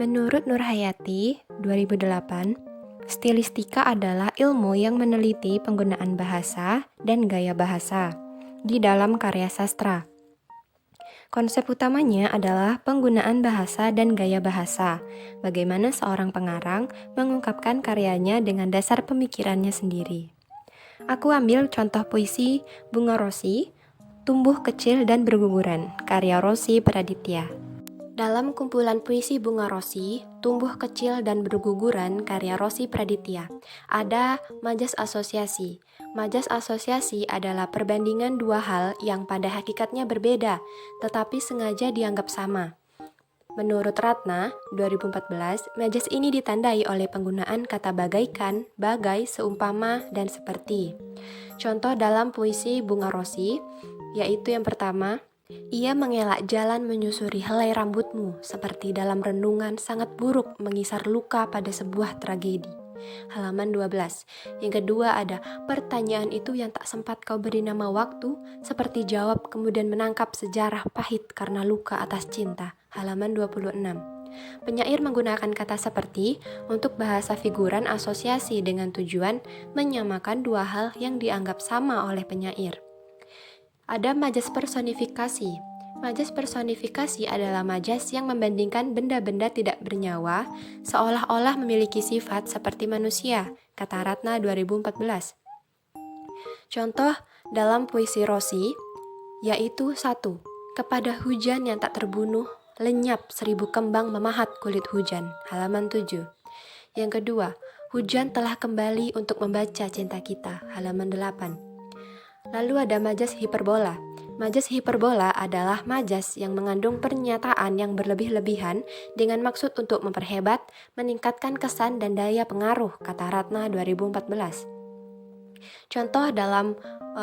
Menurut Nurhayati, 2008, stilistika adalah ilmu yang meneliti penggunaan bahasa dan gaya bahasa di dalam karya sastra. Konsep utamanya adalah penggunaan bahasa dan gaya bahasa, bagaimana seorang pengarang mengungkapkan karyanya dengan dasar pemikirannya sendiri. Aku ambil contoh puisi Bunga Rosi, Tumbuh Kecil dan Berguguran, karya Rosi Praditya. Dalam kumpulan puisi Bunga Rosi, Tumbuh Kecil dan Berguguran karya Rosi Praditya, ada majas asosiasi. Majas asosiasi adalah perbandingan dua hal yang pada hakikatnya berbeda, tetapi sengaja dianggap sama. Menurut Ratna, 2014, majas ini ditandai oleh penggunaan kata bagaikan, bagai, seumpama, dan seperti. Contoh dalam puisi Bunga Rosi, yaitu yang pertama, ia mengelak jalan menyusuri helai rambutmu, seperti dalam renungan sangat buruk mengisar luka pada sebuah tragedi. Halaman 12. Yang kedua ada, pertanyaan itu yang tak sempat kau beri nama waktu, seperti jawab kemudian menangkap sejarah pahit karena luka atas cinta. Halaman 26. Penyair menggunakan kata seperti untuk bahasa figuran asosiasi dengan tujuan menyamakan dua hal yang dianggap sama oleh penyair. Ada majas personifikasi. Majas personifikasi adalah majas yang membandingkan benda-benda tidak bernyawa seolah-olah memiliki sifat seperti manusia, kata Ratna 2014. Contoh dalam puisi Rosi, yaitu 1. Kepada hujan yang tak terbunuh, lenyap 1000 kembang memahat kulit hujan, halaman 7. Yang kedua, hujan telah kembali untuk membaca cinta kita, halaman 8. Lalu ada majas hiperbola. Majas hiperbola adalah majas yang mengandung pernyataan yang berlebih-lebihan dengan maksud untuk memperhebat, meningkatkan kesan dan daya pengaruh, kata Ratna 2014. Contoh dalam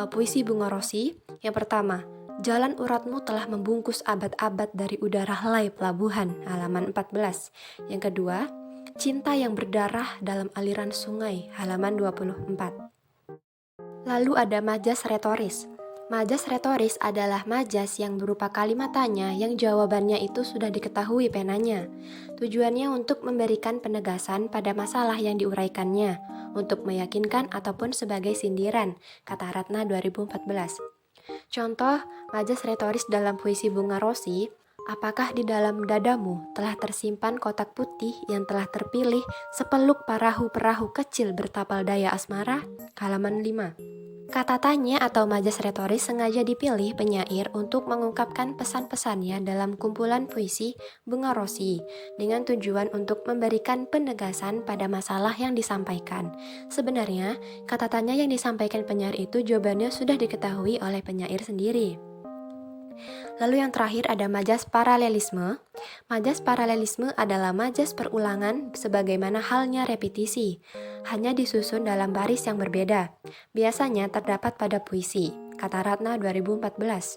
puisi Bunga Rosi, yang pertama, jalan uratmu telah membungkus abad-abad dari udara helai pelabuhan, halaman 14. Yang kedua, cinta yang berdarah dalam aliran sungai, halaman 24. Lalu ada majas retoris. Majas retoris adalah majas yang berupa kalimat tanya yang jawabannya itu sudah diketahui penanya. Tujuannya untuk memberikan penegasan pada masalah yang diuraikannya, untuk meyakinkan ataupun sebagai sindiran, kata Ratna 2014. Contoh majas retoris dalam puisi Bunga Rosi, apakah di dalam dadamu telah tersimpan kotak putih yang telah terpilih sepeluk perahu-perahu kecil bertapal daya asmara? Halaman 5. Kata tanya atau majas retoris sengaja dipilih penyair untuk mengungkapkan pesan-pesannya dalam kumpulan puisi Bunga Rosi dengan tujuan untuk memberikan penegasan pada masalah yang disampaikan. Sebenarnya, kata tanya yang disampaikan penyair itu jawabannya sudah diketahui oleh penyair sendiri. Lalu yang terakhir ada majas paralelisme. Majas paralelisme adalah majas perulangan sebagaimana halnya repetisi, hanya disusun dalam baris yang berbeda. Biasanya terdapat pada puisi, kata Ratna 2014.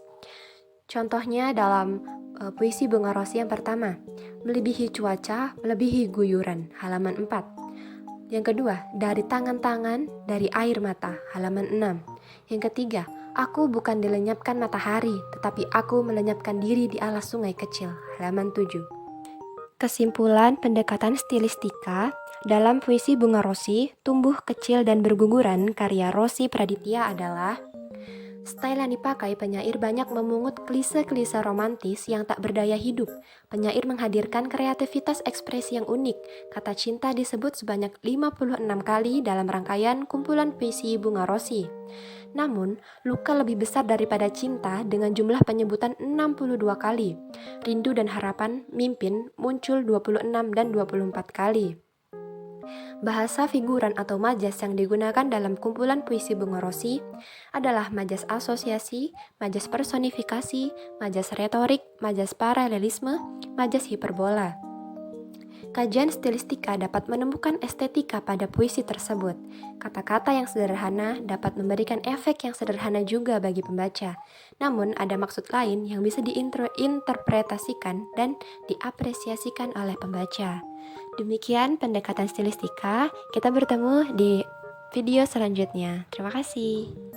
Contohnya dalam puisi Bunga Rosi yang pertama, melebihi cuaca, melebihi guyuran, halaman 4. Yang kedua, dari tangan-tangan, dari air mata, halaman 6. Yang ketiga, aku bukan dilenyapkan matahari, tetapi aku melenyapkan diri di alas sungai kecil, halaman 7. Kesimpulan pendekatan stilistika dalam puisi Bunga Rosi, Tumbuh Kecil dan Berguguran karya Rosi Praditya adalah style yang dipakai penyair banyak memungut klise-klise romantis yang tak berdaya hidup. Penyair menghadirkan kreativitas ekspresi yang unik. Kata cinta disebut sebanyak 56 kali dalam rangkaian kumpulan puisi Bunga Rosi. Namun, luka lebih besar daripada cinta dengan jumlah penyebutan 62 kali. Rindu dan harapan, mimpin muncul 26 dan 24 kali. Bahasa figuran atau majas yang digunakan dalam kumpulan puisi Bunga Rosi adalah majas asosiasi, majas personifikasi, majas retorik, majas paralelisme, majas hiperbola. Kajian stilistika dapat menemukan estetika pada puisi tersebut. Kata-kata yang sederhana dapat memberikan efek yang sederhana juga bagi pembaca. Namun, ada maksud lain yang bisa diinterpretasikan dan diapresiasikan oleh pembaca. Demikian pendekatan stilistika. Kita bertemu di video selanjutnya. Terima kasih.